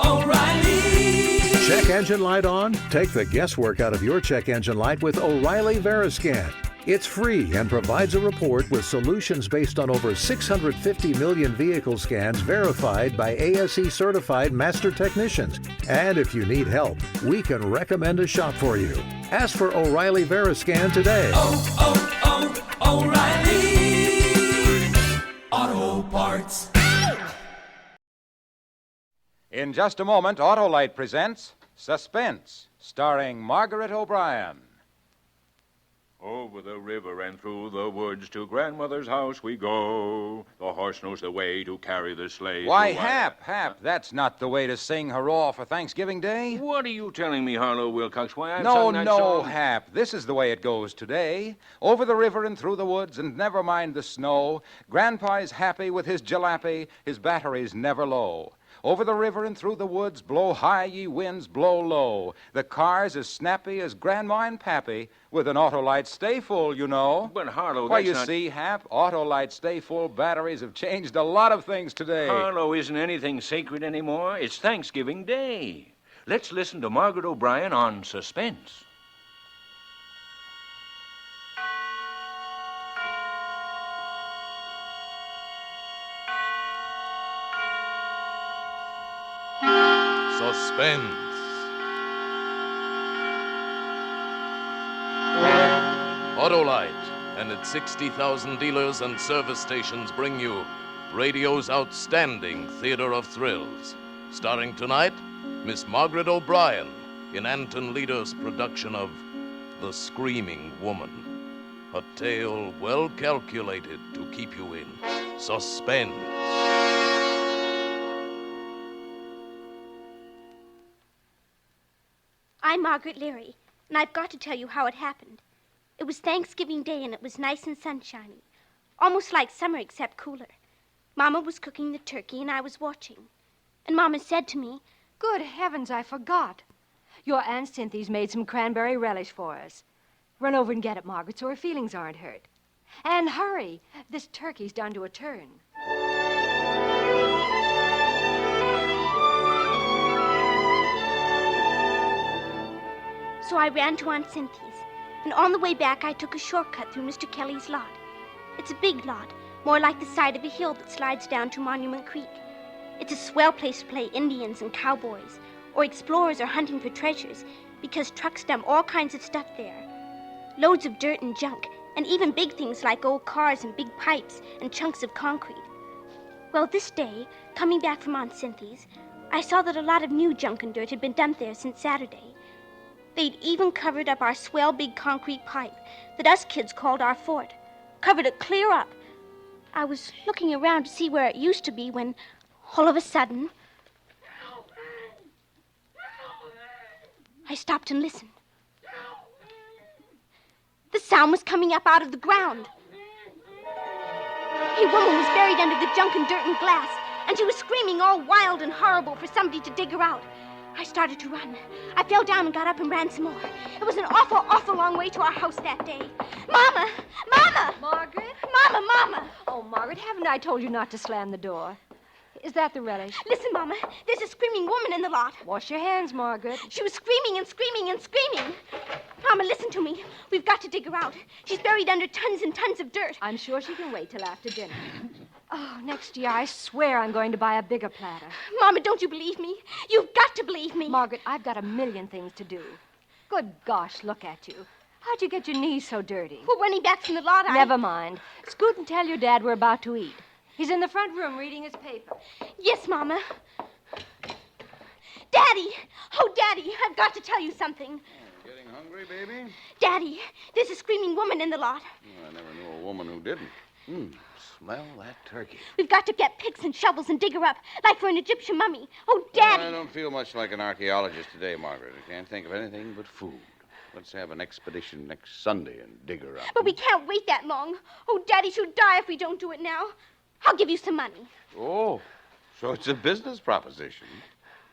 O'Reilly! Check engine light on? Take the guesswork out of your check engine light with O'Reilly Veriscan. It's free and provides a report with solutions based on over 650 million vehicle scans verified by ASE-certified master technicians. And if you need help, we can recommend a shop for you. Ask for O'Reilly Veriscan today. O'Reilly Auto Parts. In just a moment, Autolite presents Suspense, starring Margaret O'Brien. Over the river and through the woods to grandmother's house we go. The horse knows the way to carry the sleigh. Why, Hap, that's not the way to sing hurrah for Thanksgiving Day. What are you telling me, Harlow Wilcox? Why, I've sung that song. Hap, this is the way it goes today. Over the river and through the woods, and never mind the snow. Grandpa is happy with his jalopy, his battery's never low. Over the river and through the woods, blow high ye winds, blow low. The car's as snappy as Grandma and Pappy, with an Autolite Stay Full, you know. But, Harlow, Why, you see, Hap, Autolite Stay Full batteries have changed a lot of things today. Harlow, isn't anything sacred anymore? It's Thanksgiving Day. Let's listen to Margaret O'Brien on Suspense. Suspense. Autolite and its 60,000 dealers and service stations bring you radio's outstanding theater of thrills. Starring tonight, Miss Margaret O'Brien in Anton Leader's production of The Screaming Woman. A tale well calculated to keep you in suspense. I'm Margaret Leary, and I've got to tell you how it happened. It was Thanksgiving Day, and it was nice and sunshiny. Almost like summer, except cooler. Mama was cooking the turkey, and I was watching. And Mama said to me, "Good heavens, I forgot. Your Aunt Cynthy's made some cranberry relish for us. Run over and get it, Margaret, so her feelings aren't hurt. And hurry. This turkey's done to a turn." So I ran to Aunt Cynthy's, and on the way back I took a shortcut through Mr. Kelly's lot. It's a big lot, more like the side of a hill that slides down to Monument Creek. It's a swell place to play Indians and cowboys, or explorers are hunting for treasures, because trucks dump all kinds of stuff there. Loads of dirt and junk, and even big things like old cars and big pipes and chunks of concrete. Well, this day, coming back from Aunt Cynthy's, I saw that a lot of new junk and dirt had been dumped there since Saturday. They'd even covered up our swell big concrete pipe that us kids called our fort. Covered it clear up. I was looking around to see where it used to be when, all of a sudden, I stopped and listened. The sound was coming up out of the ground. A woman was buried under the junk and dirt and glass, and she was screaming all wild and horrible for somebody to dig her out. I started to run. I fell down and got up and ran some more. It was an awful, awful long way to our house that day. Mama! Mama! Margaret? Mama! Oh, Margaret, haven't I told you not to slam the door? Is that the relish? Listen, Mama. There's a screaming woman in the lot. Wash your hands, Margaret. She was screaming and screaming and screaming. Mama, listen to me. We've got to dig her out. She's buried under tons and tons of dirt. I'm sure she can wait till after dinner. Oh, next year, I swear I'm going to buy a bigger platter. Mama, don't you believe me? You've got to believe me. Margaret, I've got a million things to do. Good gosh, look at you. How'd you get your knees so dirty? Well, running back from the lot, Never mind. Scoot and tell your dad we're about to eat. He's in the front room reading his paper. Yes, Mama. Daddy! Oh, Daddy, I've got to tell you something. Getting hungry, baby? Daddy, there's a screaming woman in the lot. Oh, I never knew a woman who didn't. Smell that turkey. We've got to get picks and shovels and dig her up, like for an Egyptian mummy. Oh, Daddy! I don't feel much like an archaeologist today, Margaret. I can't think of anything but food. Let's have an expedition next Sunday and dig her up. But we can't wait that long. Oh, Daddy, she'll die if we don't do it now. I'll give you some money. Oh, so it's a business proposition.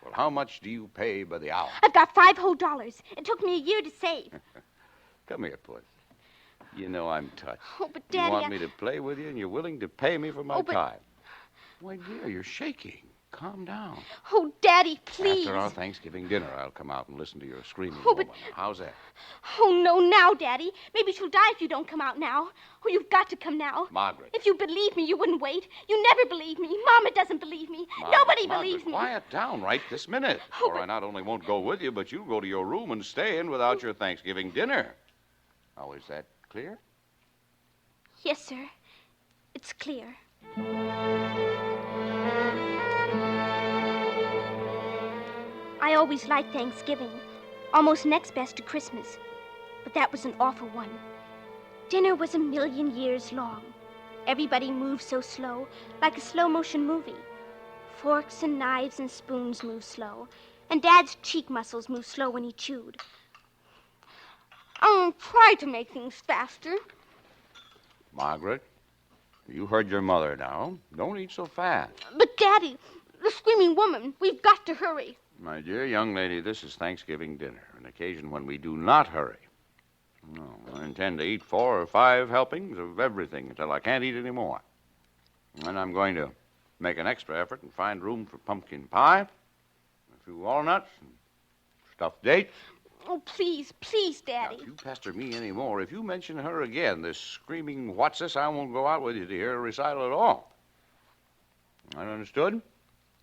Well, how much do you pay by the hour? I've got $5 whole. It took me a year to save. Come here, Puss. You know I'm touched. Oh, but Daddy, You want me to play with you, and you're willing to pay me for my Oh, but- time. Why, dear, you're shaking. calm down. Oh, Daddy, please. After our Thanksgiving dinner, I'll come out and listen to your screaming Oh, but- woman. How's that? Oh, no, now, Daddy. Maybe she'll die if you don't come out now. Oh, you've got to come now. Margaret. If you believe me, you wouldn't wait. You never believe me. Mama doesn't believe me. Nobody believes me. Quiet down right this minute. Oh, or I not only won't go with you, but you'll go to your room and stay in without your Thanksgiving dinner. Now, is that clear? Yes, sir. It's clear. I always liked Thanksgiving, almost next best to Christmas. But that was an awful one. Dinner was 1,000,000 years long. Everybody moved so slow, like a slow-motion movie. Forks and knives and spoons moved slow, and Dad's cheek muscles moved slow when he chewed. I'll try to make things faster. Margaret, you heard your mother now. Don't eat so fast. But, Daddy, the screaming woman, we've got to hurry. My dear young lady, this is Thanksgiving dinner, an occasion when we do not hurry. No, I intend to eat 4 or 5 helpings of everything until I can't eat any more. And then I'm going to make an extra effort and find room for pumpkin pie, a few walnuts, and stuffed dates. Oh, please, please, Now, Daddy. if you pester me any more, if you mention her again, this screaming what's this, I won't go out with you to hear a recital at all. That understood?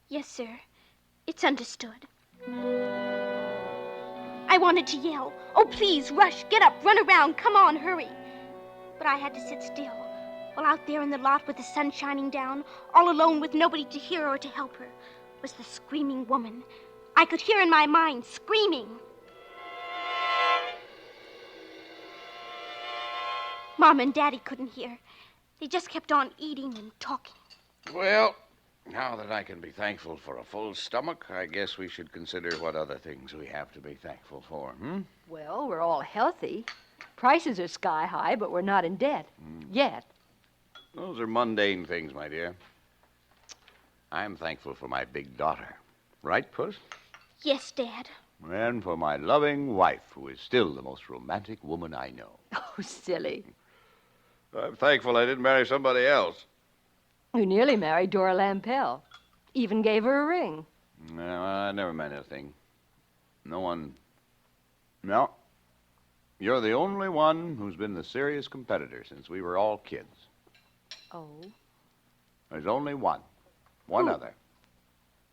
Yes, sir. It's understood. I wanted to yell, oh, please, rush, get up, run around, come on, hurry. But I had to sit still, while out there in the lot with the sun shining down, all alone with nobody to hear or to help her, was the screaming woman. I could hear in my mind, screaming. Mom and Daddy couldn't hear. They just kept on eating and talking. Well, now that I can be thankful for a full stomach, I guess we should consider what other things we have to be thankful for, Well, we're all healthy. Prices are sky high, but we're not in debt. Yet. Those are mundane things, my dear. I'm thankful for my big daughter. Right, Puss? Yes, Dad. And for my loving wife, who is still the most romantic woman I know. Oh, silly. I'm thankful I didn't marry somebody else. You nearly married Dora Lampell. Even gave her a ring. No, I never meant a thing. No one... No. You're the only one who's been the serious competitor since we were all kids. Oh. There's only one. One Who? other.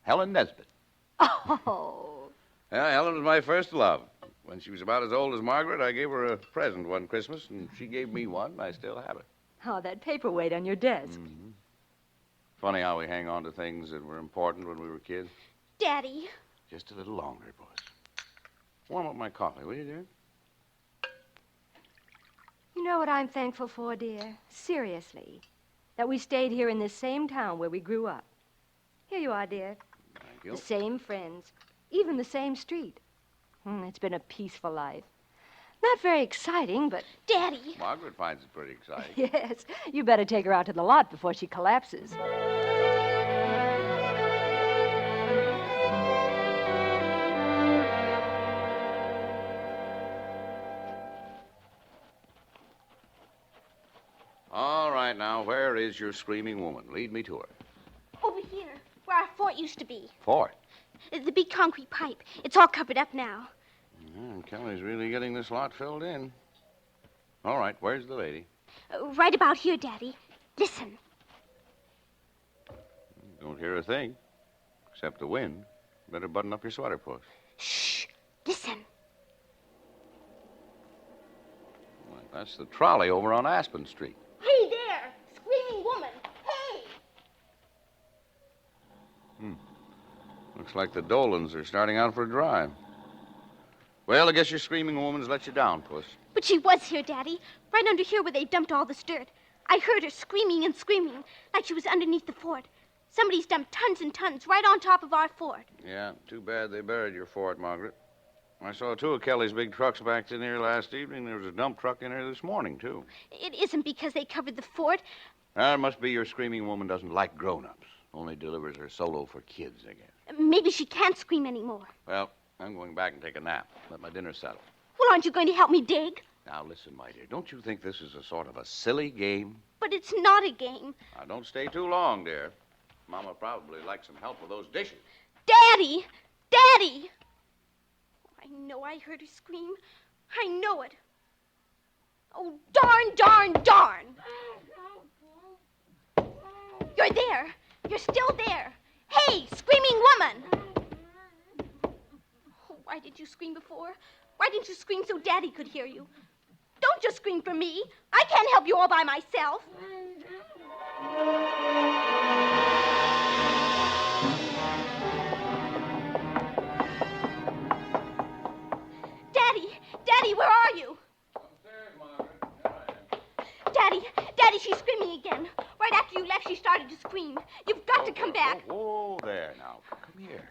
Helen Nesbit. Oh. Yeah, Helen was my first love. When she was about as old as Margaret, I gave her a present one Christmas, and she gave me one, and I still have it. Oh, that paperweight on your desk. Funny how we hang on to things that were important when we were kids. Daddy. Just a little longer, Puss. Warm up my coffee, will you, dear? You know what I'm thankful for, dear? Seriously. That we stayed here in this same town where we grew up. Here you are, dear. Thank you. The same friends. Even the same street. It's been a peaceful life. Not very exciting, but... Daddy. Margaret finds it pretty exciting. Yes, you better take her out to the lot before she collapses. All right, now, where is your screaming woman? Lead me to her. Over here, where our fort used to be. Fort. The big concrete pipe. It's all covered up now. Kelly's really getting this lot filled in. All right, where's the lady? Right about here, Daddy. Listen. Don't hear a thing, except the wind. Better button up your sweater, Puss. Shh. Listen. Well, that's the trolley over on Aspen Street. Hey there, screaming woman. Hey! Looks like the Dolans are starting out for a drive. Well, I guess your screaming woman's let you down, Puss. But she was here, Daddy. Right under here where they dumped all this dirt. I heard her screaming and screaming, like she was underneath the fort. Somebody's dumped tons and tons right on top of our fort. Yeah, too bad they buried your fort, Margaret. I saw 2 of Kelly's big trucks backed in here last evening. There was a dump truck in here this morning, too. It isn't because they covered the fort. It must be your screaming woman doesn't like grown-ups. Only delivers her solo for kids, I guess. Maybe she can't scream anymore. Well, I'm going back and take a nap. Let my dinner settle. Well, aren't you going to help me dig? Now, listen, my dear. Don't you think this is a sort of a silly game? But it's not a game. Now, don't stay too long, dear. Mama probably likes some help with those dishes. Daddy! Daddy! I know I heard her scream. I know it. Oh, darn, darn, darn! You're there. You're still there. Hey, screaming woman! Oh, why did you scream before? Why didn't you scream so Daddy could hear you? Don't just scream for me. I can't help you all by myself. Daddy! Daddy, where are you? Upstairs, Margaret. Here I am. Daddy, she's screaming again. Right after you left, she started to scream. You've got to come back. Oh, there now. Come here.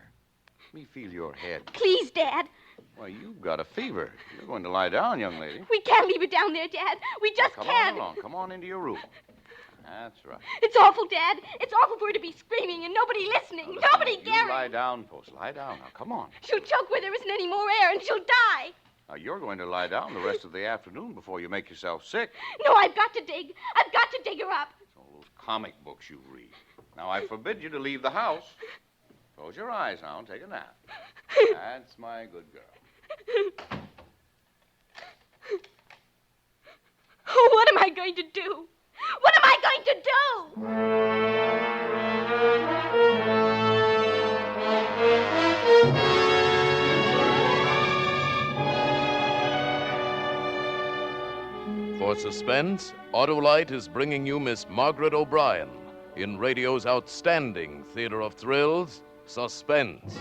Let me feel your head. Please, Dad. Why, you've got a fever. You're going to lie down, young lady. We can't leave it down there, Dad. We just Come can't. on along. Come on into your room. That's right. It's awful, Dad. It's awful for her to be screaming and nobody listening. Now, Nobody listen, caring. you lie down, Post. Lie down now. Come on. She'll choke where there isn't any more air and she'll die. Now, you're going to lie down the rest of the afternoon before you make yourself sick. No, I've got to dig. I've got to dig her up. It's all those comic books you read. Now, I forbid you to leave the house. Close your eyes now and take a nap. That's my good girl. Oh, what am I going to do? What am I going to do? For Suspense, Autolite is bringing you Miss Margaret O'Brien in radio's outstanding theater of thrills, Suspense.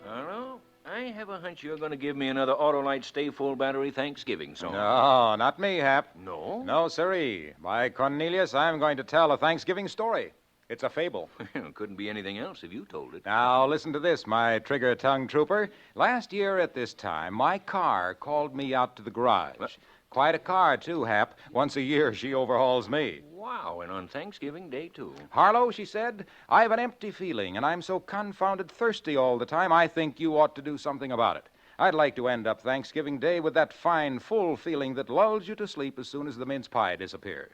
Hello? I have a hunch you're going to give me another Autolite Stay Full Battery Thanksgiving song. No, not me, Hap. No? No, sirree. By Cornelius, I'm going to tell a Thanksgiving story. It's a fable. Couldn't be anything else if you told it. Now, listen to this, my trigger-tongued trooper. Last year at this time, my car called me out to the garage. What? Quite a car, too, Hap. Once a year, she overhauls me. Wow, and on Thanksgiving Day, too. Harlow, she said, I've an empty feeling, and I'm so confounded thirsty all the time, I think you ought to do something about it. I'd like to end up Thanksgiving Day with that fine, full feeling that lulls you to sleep as soon as the mince pie disappears.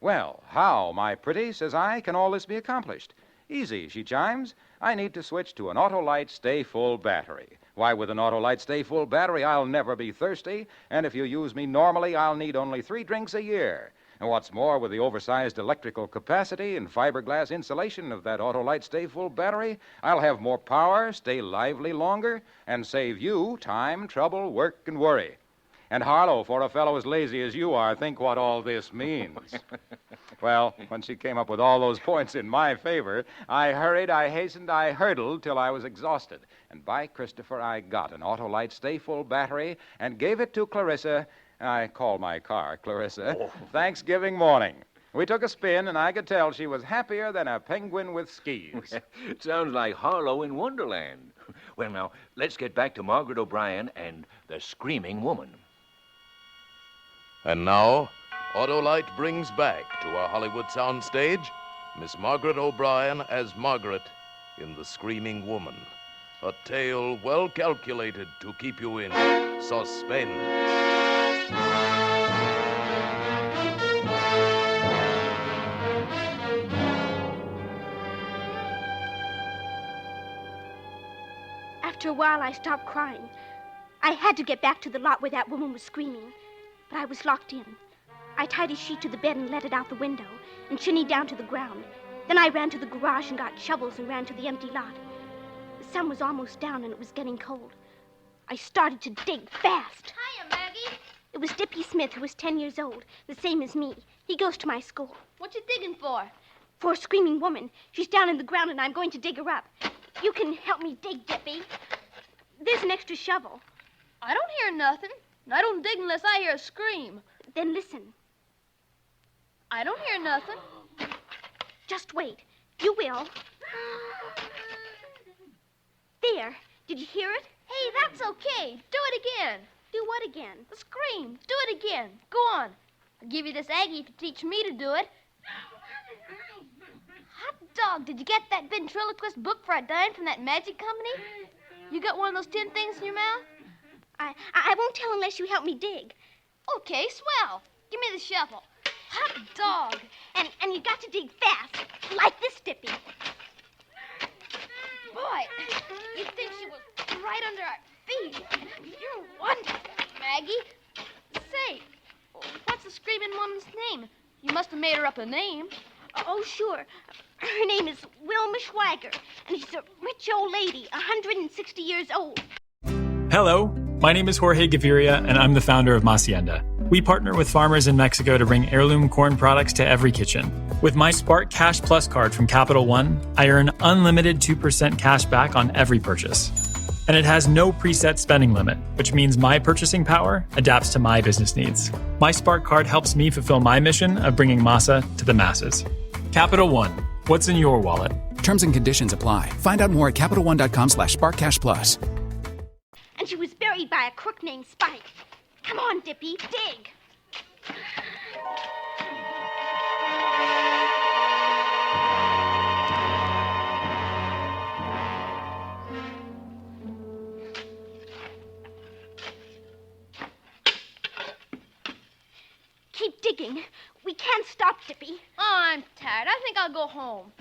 Well, how, my pretty, says I, can all this be accomplished? Easy, she chimes. I need to switch to an Autolite Stay Full battery. Why, with an Autolite Stay Full battery, I'll never be thirsty, and if you use me normally, I'll need only 3 drinks a year. And what's more, with the oversized electrical capacity and fiberglass insulation of that Autolite Stay Full battery, I'll have more power, stay lively longer, and save you time, trouble, work, and worry. And Harlow, for a fellow as lazy as you are, think what all this means. Well, when she came up with all those points in my favor, I hurried, I hastened, I hurtled till I was exhausted. And by Christopher, I got an Autolite Stay Full battery and gave it to Clarissa. I call my car Clarissa. Thanksgiving morning. We took a spin, and I could tell she was happier than a penguin with skis. It sounds like Harlow in Wonderland. Well, now, let's get back to Margaret O'Brien and the Screaming Woman. And now, Autolite brings back to our Hollywood soundstage Miss Margaret O'Brien as Margaret in The Screaming Woman. A tale well calculated to keep you in suspense. After a while, I stopped crying. I had to get back to the lot where that woman was screaming, but I was locked in. I tied a sheet to the bed and let it out the window and shinnied down to the ground. Then I ran to the garage and got shovels and ran to the empty lot. The sun was almost down and it was getting cold. I started to dig fast. Hiya, Maggie. It was Dippy Smith, who was 10 years old, the same as me. He goes to my school. What you digging for? For a screaming woman. She's down in the ground and I'm going to dig her up. You can help me dig, Dippy. There's an extra shovel. I don't hear nothing. And I don't dig unless I hear a scream. Then listen. I don't hear nothing. Just wait. You will. There. Did you hear it? Hey, that's okay. Do it again. Do what again? Scream. Do it again. Go on. I'll give you this Aggie if you teach me to do it. Hot dog, did you get that ventriloquist book for a dime from that magic company? You got one of those tin things in your mouth? I won't tell unless you help me dig. Okay, swell. Give me the shovel. Hot dog. And you got to dig fast, like this, Dippy. Boy, you'd think she was right under our feet. You're wonderful, Maggie. Say, what's the screaming woman's name? You must have made her up a name. Oh, sure. Her name is Wilma Schwager, and she's a rich old lady, 160 years old. Hello, my name is Jorge Gaviria, and I'm the founder of Hacienda. We partner with farmers in Mexico to bring heirloom corn products to every kitchen. With my Spark Cash Plus card from Capital One, I earn unlimited 2% cash back on every purchase. And it has no preset spending limit, which means my purchasing power adapts to my business needs. My Spark card helps me fulfill my mission of bringing masa to the masses. Capital One, what's in your wallet? Terms and conditions apply. Find out more at CapitalOne.com/SparkCashPlus. And she was buried by a crook named Spike. Come on, Dippy, dig. Keep digging. We can't stop, Dippy. Oh, I'm tired. I think I'll go home.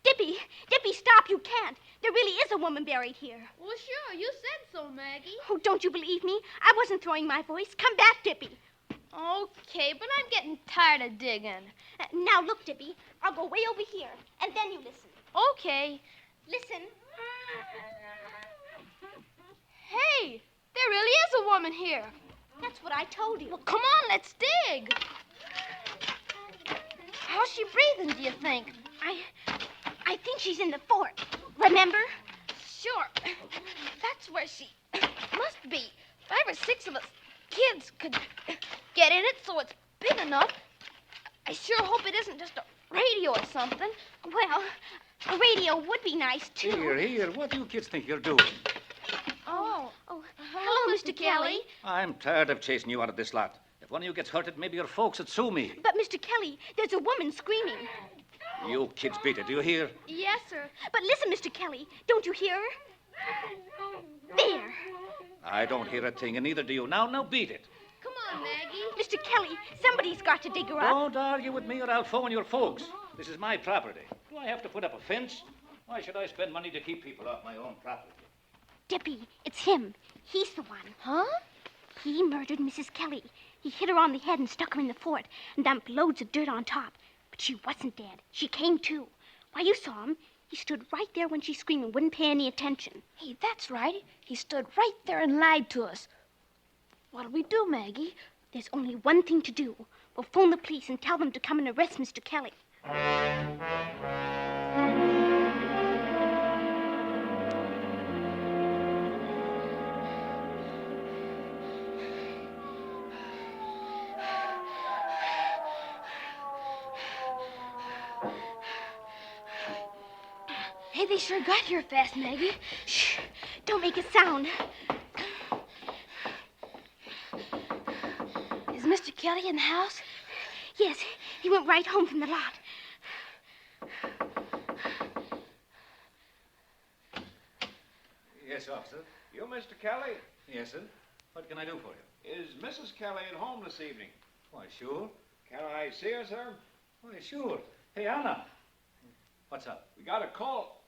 Dippy, stop. You can't. There really is a woman buried here. Well, sure. You said so, Maggie. Oh, don't you believe me? I wasn't throwing my voice. Come back, Dippy. Okay, but I'm getting tired of digging. Now, look, Dippy. I'll go way over here, and then you listen. Okay. Listen. Hey, there really is a woman here. That's what I told you. Well, come on, let's dig. How's she breathing, do you think? I think she's in the fort. Remember? Sure. That's where she must be. 5 or 6 of us kids could get in it so it's big enough. I sure hope it isn't just a radio or something. Well, a radio would be nice, too. Here. What do you kids think you're doing? Oh, hello, Mr. Kelly. I'm tired of chasing you out of this lot. If one of you gets hurted, maybe your folks would sue me. But, Mr. Kelly, there's a woman screaming. You kids beat it, do you hear? yes, sir. But listen, Mr. Kelly, don't you hear her? There. I don't hear a thing, and neither do you. Now beat it. Come on, Maggie. Mr. Kelly, somebody's got to dig her up. Don't argue with me or I'll phone your folks. This is my property. Do I have to put up a fence? Why should I spend money to keep people off my own property? Dippy, it's him. He's the one. Huh? He murdered Mrs. Kelly. He hit her on the head and stuck her in the fort and dumped loads of dirt on top. But she wasn't dead. She came to. Why, you saw him. He stood right there when she screamed and wouldn't pay any attention. Hey, that's right. He stood right there and lied to us. What'll we do, Maggie? There's only one thing to do. We'll phone the police and tell them to come and arrest Mr. Kelly. Hey, they sure got here fast, Maggie. Shh! Don't make a sound. Is Mr. Kelly in the house? Yes, he went right home from the lot. Yes, officer. You, Mr. Kelly? Yes, sir. What can I do for you? Is Mrs. Kelly at home this evening? Why, sure. Can I see her, sir? Why, sure. Hey, Anna. What's up? We got a call.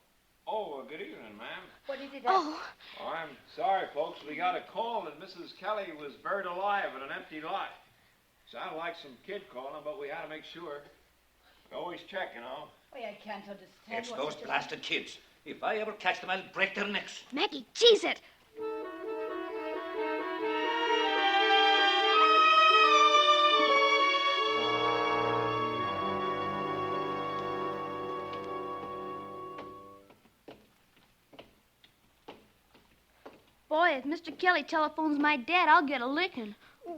Oh, good evening, ma'am. What is it? Oh, I'm sorry, folks. We got a call that Mrs. Kelly was buried alive in an empty lot. Sounded like some kid calling, but we had to make sure. We always check, you know. Oh, I can't understand. It's those blasted kids. If I ever catch them, I'll break their necks. Maggie, cheese it. Boy, if Mr. Kelly telephones my dad, I'll get a licking.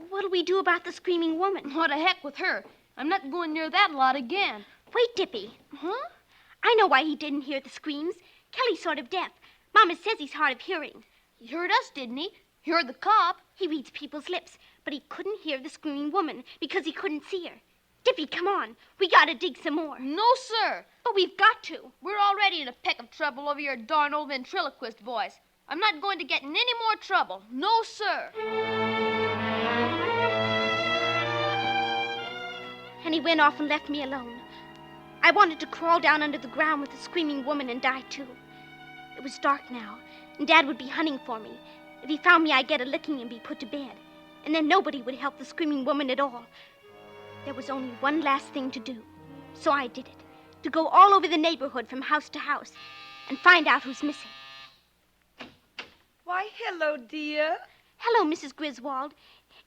what'll we do about the screaming woman? What the heck with her? I'm not going near that lot again. Wait, Dippy. Huh? I know why he didn't hear the screams. Kelly's sort of deaf. Mama says he's hard of hearing. He heard us, didn't he? He heard the cop. He reads people's lips, but he couldn't hear the screaming woman because he couldn't see her. Dippy, come on. We gotta dig some more. No, sir. But we've got to. We're already in a peck of trouble over your darn old ventriloquist voice. I'm not going to get in any more trouble. No, sir. and he went off and left me alone. I wanted to crawl down under the ground with the screaming woman and die, too. It was dark now, and Dad would be hunting for me. If he found me, I'd get a licking and be put to bed. And then nobody would help the screaming woman at all. There was only one last thing to do. So I did it. To go all over the neighborhood from house to house and find out who's missing. Why, hello, dear. Hello, Mrs. Griswold.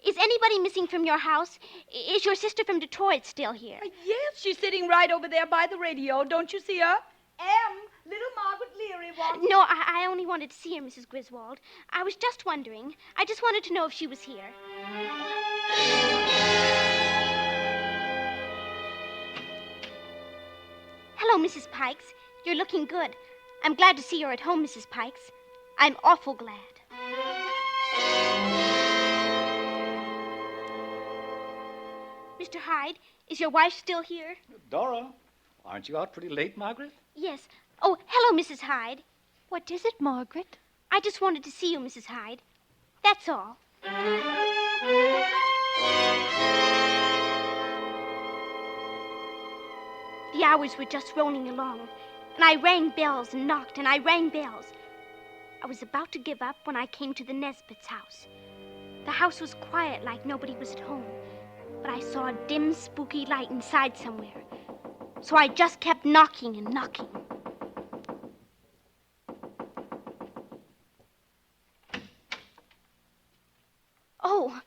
Is anybody missing from your house? Is your sister from Detroit still here? Yes, she's sitting right over there by the radio. Don't you see her? Little Margaret Leary wants... No, I only wanted to see her, Mrs. Griswold. I was just wondering. I just wanted to know if she was here. Hello, Mrs. Pikes. You're looking good. I'm glad to see you're at home, Mrs. Pikes. I'm awful glad. Mr. Hyde, is your wife still here? Dora, aren't you out pretty late, Margaret? Yes. Oh, hello, Mrs. Hyde. What is it, Margaret? I just wanted to see you, Mrs. Hyde. That's all. The hours were just rolling along, and I rang bells and knocked, and I rang bells. I was about to give up when I came to the Nesbit's house. The house was quiet, like nobody was at home, but I saw a dim, spooky light inside somewhere. So I just kept knocking and knocking. Oh.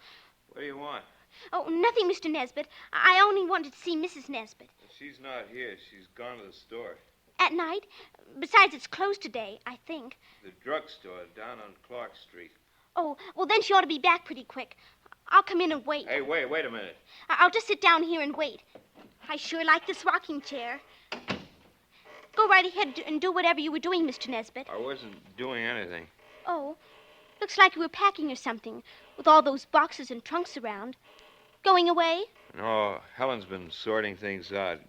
What do you want? Oh, nothing, Mr. Nesbit. I only wanted to see Mrs. Nesbit. She's not here. She's gone to the store. At night? Besides, it's closed today, I think. The drugstore down on Clark Street. Oh, well, then she ought to be back pretty quick. I'll come in and wait. Hey, wait a minute. I'll just sit down here and wait. I sure like this rocking chair. Go right ahead and do whatever you were doing, Mr. Nesbit. I wasn't doing anything. Oh, looks like you were packing or something, with all those boxes and trunks around. Going away? No, Helen's been sorting things out,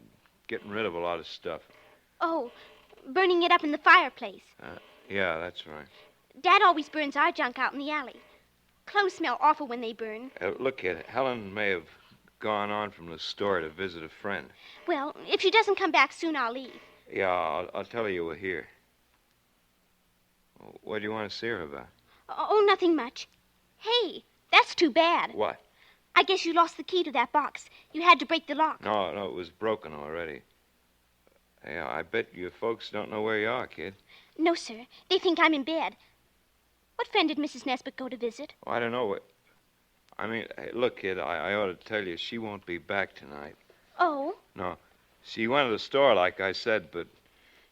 getting rid of a lot of stuff. Oh, burning it up in the fireplace. Yeah, that's right. Dad always burns our junk out in the alley. Clothes smell awful when they burn. Look, kid, Helen may have gone on from the store to visit a friend. Well, if she doesn't come back soon, I'll leave. Yeah, I'll tell her you were here. What do you want to see her about? Oh, nothing much. Hey, that's too bad. What? I guess you lost the key to that box. You had to break the lock. No, it was broken already. Yeah, I bet your folks don't know where you are, kid. No, sir. They think I'm in bed. What friend did Mrs. Nesbit go to visit? Oh, I don't know what... I mean, hey, look, kid, I ought to tell you, she won't be back tonight. Oh? No. She went to the store, like I said, but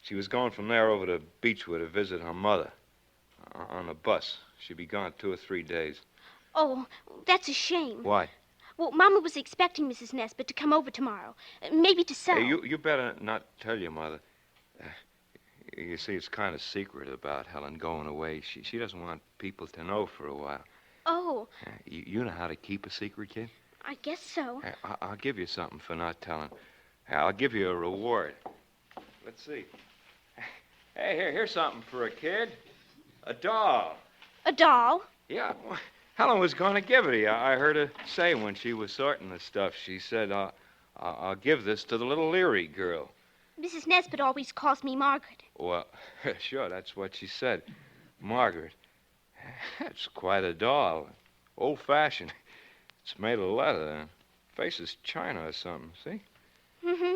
she was going from there over to Beechwood to visit her mother. On a bus. She'll be gone 2 or 3 days. Oh, that's a shame. Why? Well, Mama was expecting Mrs. Nesbit to come over tomorrow. Maybe to sell. Hey, you better not tell your mother. You see, it's kind of secret about Helen going away. She doesn't want people to know for a while. Oh. You know how to keep a secret, kid? I guess so. I'll give you something for not telling. I'll give you a reward. Let's see. Hey, here's something for a kid. A doll. A doll? Yeah, well, Helen was going to give it to you. I heard her say when she was sorting the stuff. She said, I'll give this to the little Leary girl. Mrs. Nesbit always calls me Margaret. Well, sure, that's what she said. Margaret. That's quite a doll. Old-fashioned. It's made of leather. Face is china or something, see? Mm-hmm.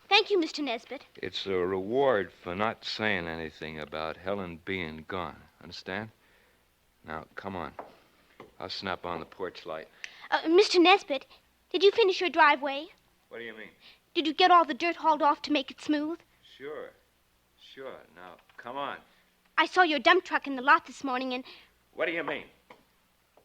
Thank you, Mr. Nesbit. It's a reward for not saying anything about Helen being gone. Understand? Now, come on. I'll snap on the porch light. Mr. Nesbit, did you finish your driveway? What do you mean? Did you get all the dirt hauled off to make it smooth? Sure. Now, come on. I saw your dump truck in the lot this morning and... What do you mean?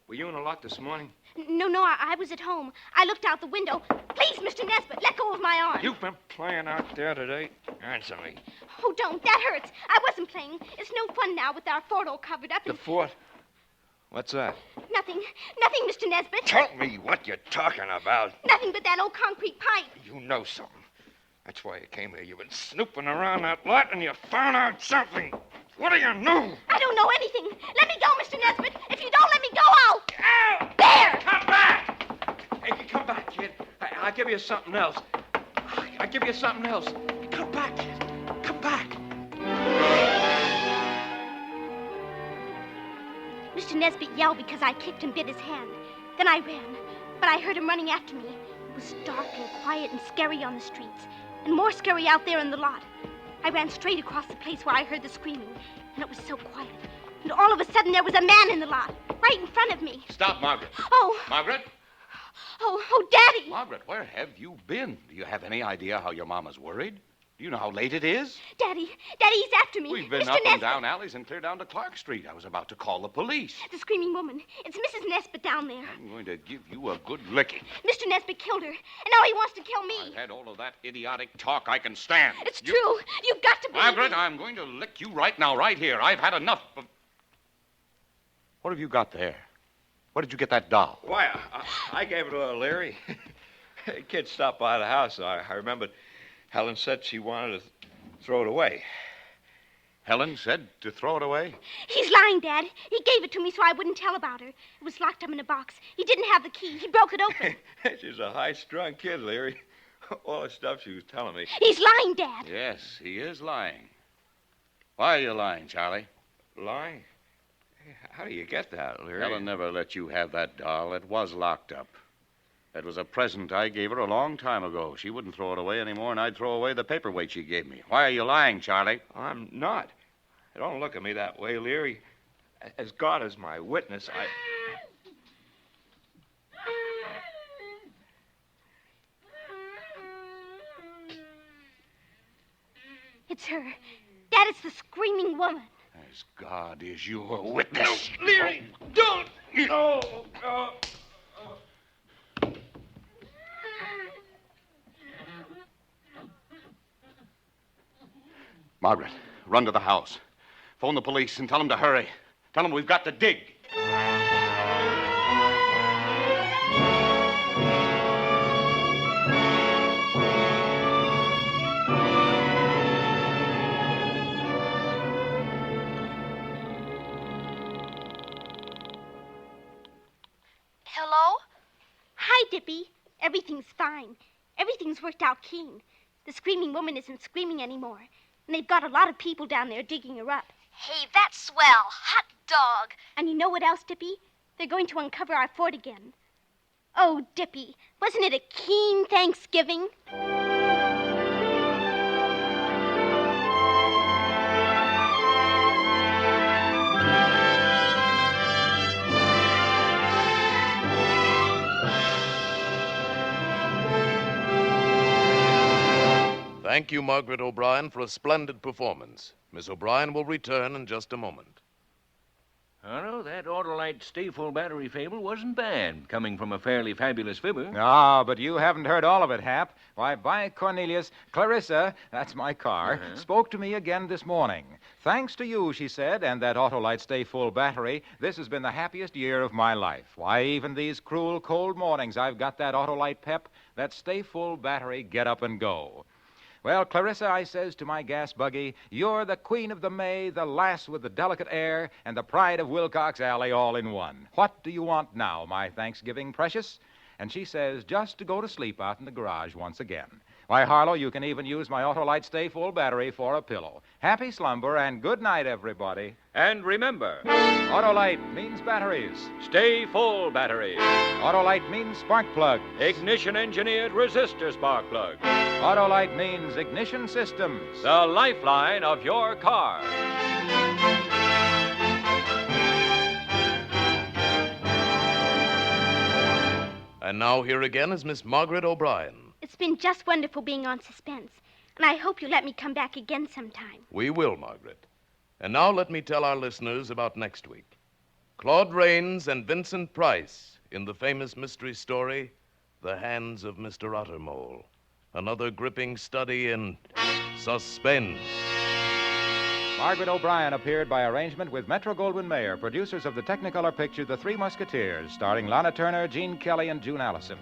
Were you in the lot this morning? No, I was at home. I looked out the window. Please, Mr. Nesbit, let go of my arm. You've been playing out there today? Answer me. Oh, don't. That hurts. I wasn't playing. It's no fun now with our fort all covered up. The fort? What's that? Nothing, Mr. Nesbit. Tell me what you're talking about. Nothing but that old concrete pipe. You know something. That's why you came here. You've been snooping around that lot and you found out something. What do you know? I don't know anything. Let me go, Mr. Nesbit. If you don't let me go, I'll... Ow! There! Come back! Hey, come back, kid. I'll give you something else. I'll give you something else. Come back, kid. Come back. Mr. Nesbit yelled because I kicked and bit his hand. Then I ran, but I heard him running after me. It was dark and quiet and scary on the streets, and more scary out there in the lot. I ran straight across the place where I heard the screaming, and it was so quiet. And all of a sudden, there was a man in the lot, right in front of me. Stop, Margaret. Oh, Margaret? oh, Daddy! Margaret, where have you been? Do you have any idea how your mama's worried? Do you know how late it is? Daddy, he's after me. We've been Mr. up Nesbit. and down alleys and clear down to Clark Street. I was about to call the police. The screaming woman. It's Mrs. Nesbit down there. I'm going to give you a good licking. Mr. Nesbit killed her, and now he wants to kill me. I've had all of that idiotic talk I can stand. It's true. You've got to believe Margaret, me. I'm going to lick you right now, right here. I've had enough of... What have you got there? Where did you get that doll? Why, I gave it to Leary. Kid stopped by the house. I remembered Helen said she wanted to throw it away. Helen said to throw it away? He's lying, Dad. He gave it to me so I wouldn't tell about her. It was locked up in a box. He didn't have the key. He broke it open. She's a high-strung kid, Leary. All the stuff she was telling me. He's lying, Dad. Yes, he is lying. Why are you lying, Charlie? Lying? How do you get that, Leary? Helen never let you have that doll. It was locked up. It was a present I gave her a long time ago. She wouldn't throw it away anymore, and I'd throw away the paperweight she gave me. Why are you lying, Charlie? I'm not. Don't look at me that way, Leary. As God is my witness, I... It's her. Dad, it's the screaming woman. As God is your witness. Leary, don't! No! Margaret, run to the house. Phone the police and tell them to hurry. Tell them we've got to dig. Hello? Hi, Dippy. Everything's fine. Everything's worked out keen. The screaming woman isn't screaming anymore. And they've got a lot of people down there digging her up. Hey, that's swell. Hot dog. And you know what else, Dippy? They're going to uncover our fort again. Oh, Dippy, wasn't it a keen Thanksgiving? Thank you, Margaret O'Brien, for a splendid performance. Miss O'Brien will return in just a moment. Oh, no, that Autolite Stay Full Battery fable wasn't bad, coming from a fairly fabulous fibber. Ah, but you haven't heard all of it, Hap. Why, by Cornelius, Clarissa, that's my car, spoke to me again this morning. Thanks to you, she said, and that Autolite Stay Full Battery, this has been the happiest year of my life. Why, even these cruel, cold mornings, I've got that Autolite pep, that Stay Full Battery, get up and go. Well, Clarissa, I says to my gas buggy, you're the queen of the May, the lass with the delicate air, and the pride of Wilcox Alley all in one. What do you want now, my Thanksgiving precious? And she says, just to go to sleep out in the garage once again. Why, Harlow, you can even use my Autolite Stay Full Battery for a pillow. Happy slumber, and good night, everybody. And remember, Autolite means batteries. Stay Full Battery. Autolite means spark plug. Ignition-engineered resistor spark plug. Autolite means ignition systems. The lifeline of your car. And now here again is Miss Margaret O'Brien. It's been just wonderful being on Suspense, and I hope you'll let me come back again sometime. We will, Margaret. And now let me tell our listeners about next week. Claude Rains and Vincent Price in the famous mystery story, The Hands of Mr. Ottermole. Another gripping study in suspense. Margaret O'Brien appeared by arrangement with Metro-Goldwyn-Mayer, producers of the Technicolor picture The Three Musketeers, starring Lana Turner, Gene Kelly, and June Allison.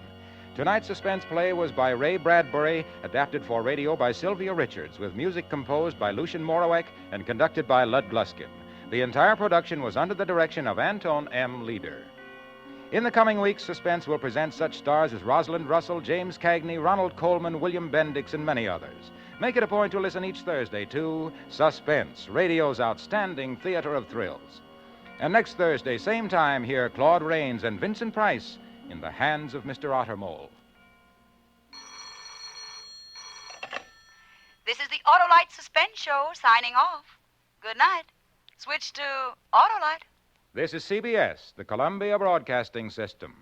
Tonight's suspense play was by Ray Bradbury, adapted for radio by Sylvia Richards, with music composed by Lucien Moraweck and conducted by Lud Gluskin. The entire production was under the direction of Anton M. Leader. In the coming weeks, Suspense will present such stars as Rosalind Russell, James Cagney, Ronald Coleman, William Bendix, and many others. Make it a point to listen each Thursday to Suspense, radio's outstanding theater of thrills. And next Thursday, same time, hear Claude Rains and Vincent Price in the hands of Mr. Ottermole. This is the Autolite Suspense Show signing off. Good night. Switch to Autolite. This is CBS, the Columbia Broadcasting System.